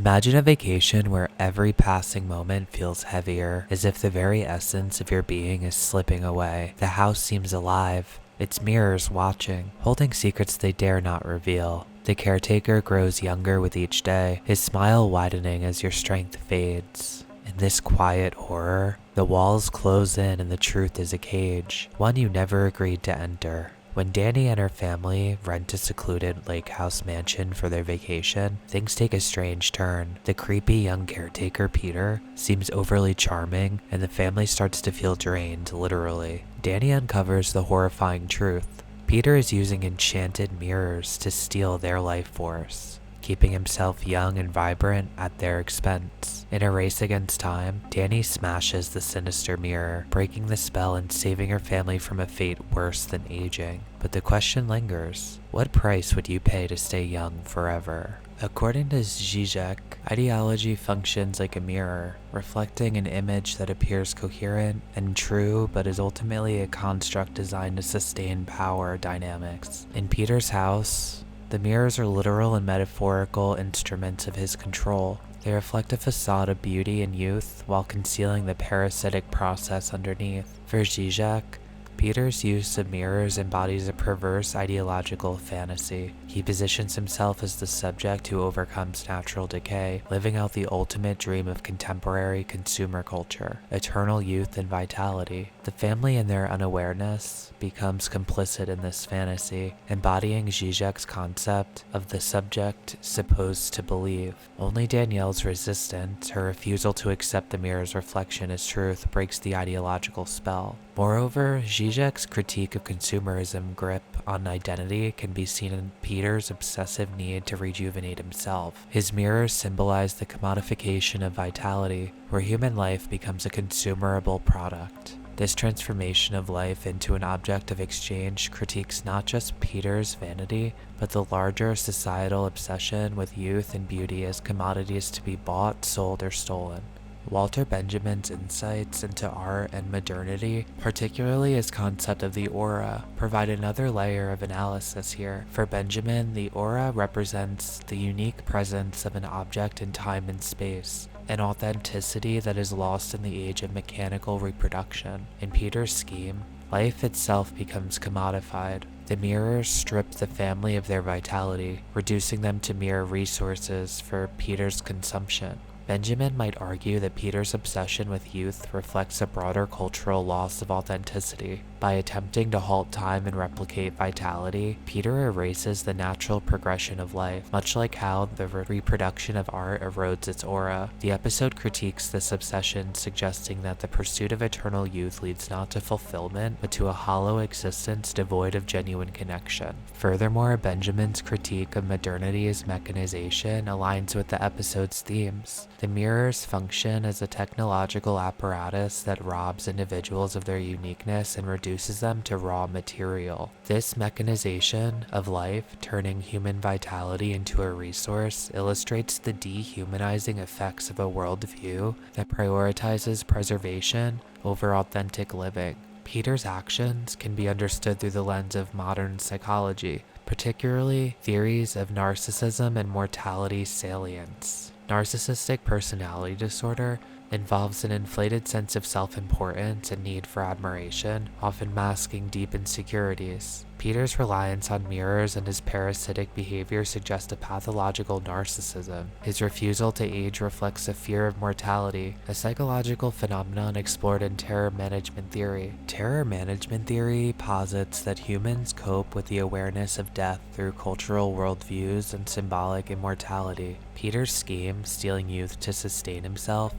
Imagine a vacation where every passing moment feels heavier, as if the very essence of your being is slipping away. The house seems alive, its mirrors watching, holding secrets they dare not reveal. The caretaker grows younger with each day, his smile widening as your strength fades. In this quiet horror, the walls close in and the truth is a cage, one you never agreed to enter. When Danny and her family rent a secluded lake house mansion for their vacation, things take a strange turn. The creepy young caretaker, Peter, seems overly charming, and the family starts to feel drained, literally. Danny uncovers the horrifying truth. Peter is using enchanted mirrors to steal their life force, keeping himself young and vibrant at their expense. In a race against time, Danny smashes the sinister mirror, breaking the spell and saving her family from a fate worse than aging. But the question lingers: what price would you pay to stay young forever? According to Zizek, ideology functions like a mirror, reflecting an image that appears coherent and true but is ultimately a construct designed to sustain power dynamics. In Peter's house, the mirrors are literal and metaphorical instruments of his control. They reflect a facade of beauty and youth while concealing the parasitic process underneath. For Zizek, Peter's use of mirrors embodies a perverse ideological fantasy. He positions himself as the subject who overcomes natural decay, living out the ultimate dream of contemporary consumer culture: eternal youth and vitality. The family, in their unawareness, becomes complicit in this fantasy, embodying Zizek's concept of the subject supposed to believe. Only Danielle's resistance, her refusal to accept the mirror's reflection as truth, breaks the ideological spell. Moreover, Zizek's critique of consumerism grip on identity can be seen in Peter's obsessive need to rejuvenate himself. His mirrors symbolize the commodification of vitality, where human life becomes a consumable product. This transformation of life into an object of exchange critiques not just Peter's vanity, but the larger societal obsession with youth and beauty as commodities to be bought, sold, or stolen. Walter Benjamin's insights into art and modernity, particularly his concept of the aura, provide another layer of analysis here. For Benjamin, the aura represents the unique presence of an object in time and space, an authenticity that is lost in the age of mechanical reproduction. In Peter's scheme, life itself becomes commodified. The mirrors strip the family of their vitality, reducing them to mere resources for Peter's consumption. Benjamin might argue that Peter's obsession with youth reflects a broader cultural loss of authenticity. By attempting to halt time and replicate vitality, Peter erases the natural progression of life, much like how the reproduction of art erodes its aura. The episode critiques this obsession, suggesting that the pursuit of eternal youth leads not to fulfillment, but to a hollow existence devoid of genuine connection. Furthermore, Benjamin's critique of modernity's mechanization aligns with the episode's themes. The mirrors function as a technological apparatus that robs individuals of their uniqueness and reduces them to raw material. This mechanization of life, turning human vitality into a resource, illustrates the dehumanizing effects of a worldview that prioritizes preservation over authentic living. Peter's actions can be understood through the lens of modern psychology, particularly theories of narcissism and mortality salience. Narcissistic personality disorder involves an inflated sense of self-importance and need for admiration, often masking deep insecurities. Peter's reliance on mirrors and his parasitic behavior suggest a pathological narcissism. His refusal to age reflects a fear of mortality, a psychological phenomenon explored in terror management theory. Terror management theory posits that humans cope with the awareness of death through cultural worldviews and symbolic immortality. Peter's scheme, stealing youth to sustain himself,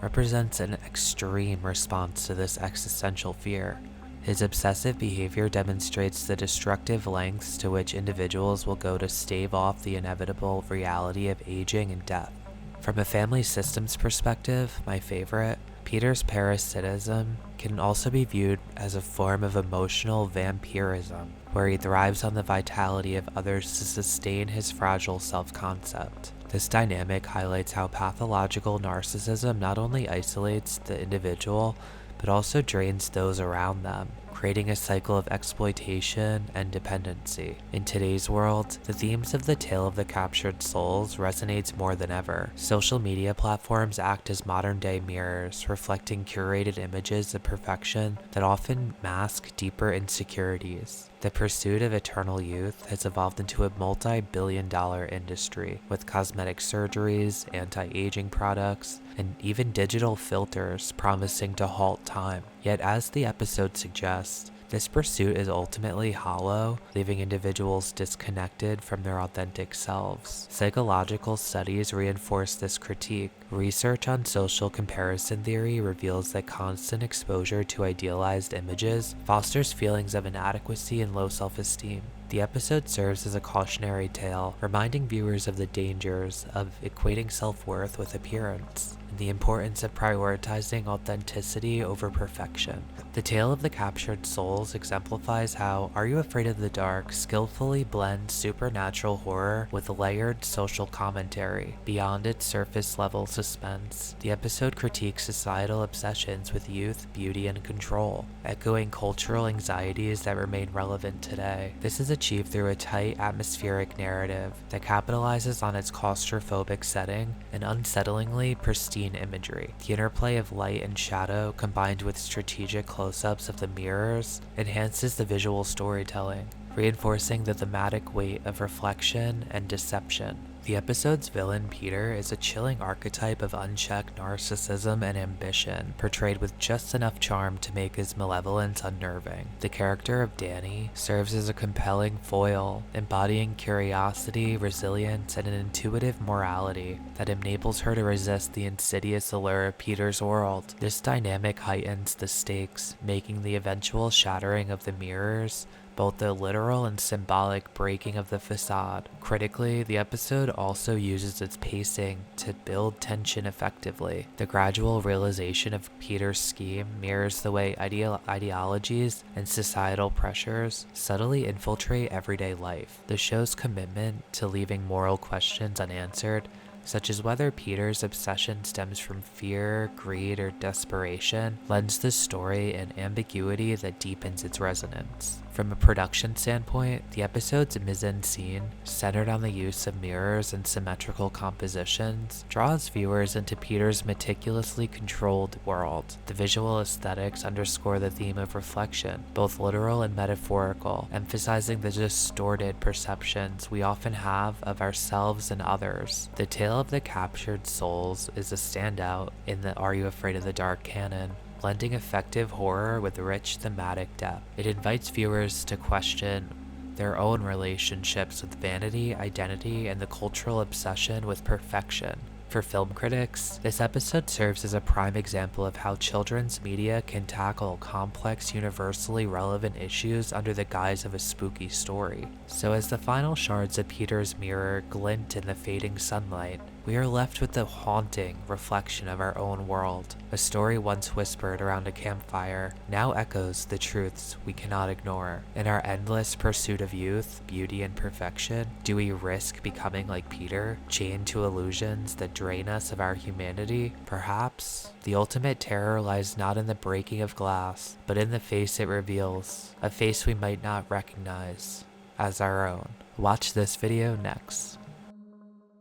represents an extreme response to this existential fear. His obsessive behavior demonstrates the destructive lengths to which individuals will go to stave off the inevitable reality of aging and death. From a family systems perspective, my favorite, Peter's parasitism can also be viewed as a form of emotional vampirism, where he thrives on the vitality of others to sustain his fragile self-concept. This dynamic highlights how pathological narcissism not only isolates the individual, but also drains those around them. creating a cycle of exploitation and dependency. In today's world, the themes of the tale of the captured souls resonates more than ever. Social media platforms act as modern-day mirrors, reflecting curated images of perfection that often mask deeper insecurities. The pursuit of eternal youth has evolved into a multi-billion-dollar industry, with cosmetic surgeries, anti-aging products, and even digital filters promising to halt time. Yet as the episode suggests, this pursuit is ultimately hollow, leaving individuals disconnected from their authentic selves. Psychological studies reinforce this critique. Research on social comparison theory reveals that constant exposure to idealized images fosters feelings of inadequacy and low self-esteem. The episode serves as a cautionary tale, reminding viewers of the dangers of equating self-worth with appearance, and the importance of prioritizing authenticity over perfection. The tale of the captured souls exemplifies how Are You Afraid of the Dark skillfully blends supernatural horror with layered social commentary. Beyond its surface-level suspense, the episode critiques societal obsessions with youth, beauty, and control, echoing cultural anxieties that remain relevant today. This is achieved through a tight, atmospheric narrative that capitalizes on its claustrophobic setting and unsettlingly pristine imagery. The interplay of light and shadow, combined with strategic close-ups of the mirrors, enhances the visual storytelling, reinforcing the thematic weight of reflection and deception. The episode's villain, Peter, is a chilling archetype of unchecked narcissism and ambition, portrayed with just enough charm to make his malevolence unnerving. The character of Danny serves as a compelling foil, embodying curiosity, resilience, and an intuitive morality that enables her to resist the insidious allure of Peter's world. This dynamic heightens the stakes, making the eventual shattering of the mirrors both the literal and symbolic breaking of the facade. Critically, the episode also uses its pacing to build tension effectively. The gradual realization of Peter's scheme mirrors the way ideologies and societal pressures subtly infiltrate everyday life. The show's commitment to leaving moral questions unanswered, such as whether Peter's obsession stems from fear, greed, or desperation, lends the story an ambiguity that deepens its resonance. From a production standpoint, the episode's mise-en-scene, centered on the use of mirrors and symmetrical compositions, draws viewers into Peter's meticulously controlled world. The visual aesthetics underscore the theme of reflection, both literal and metaphorical, emphasizing the distorted perceptions we often have of ourselves and others. The tale of the captured souls is a standout in the Are You Afraid of the Dark canon, blending effective horror with rich thematic depth. It invites viewers to question their own relationships with vanity, identity, and the cultural obsession with perfection. For film critics, this episode serves as a prime example of how children's media can tackle complex, universally relevant issues under the guise of a spooky story. So as the final shards of Peter's mirror glint in the fading sunlight, we are left with the haunting reflection of our own world. A story once whispered around a campfire now echoes the truths we cannot ignore. In our endless pursuit of youth, beauty, and perfection, do we risk becoming like Peter, chained to illusions that drain us of our humanity? Perhaps the ultimate terror lies not in the breaking of glass, but in the face it reveals, a face we might not recognize as our own. Watch this video next.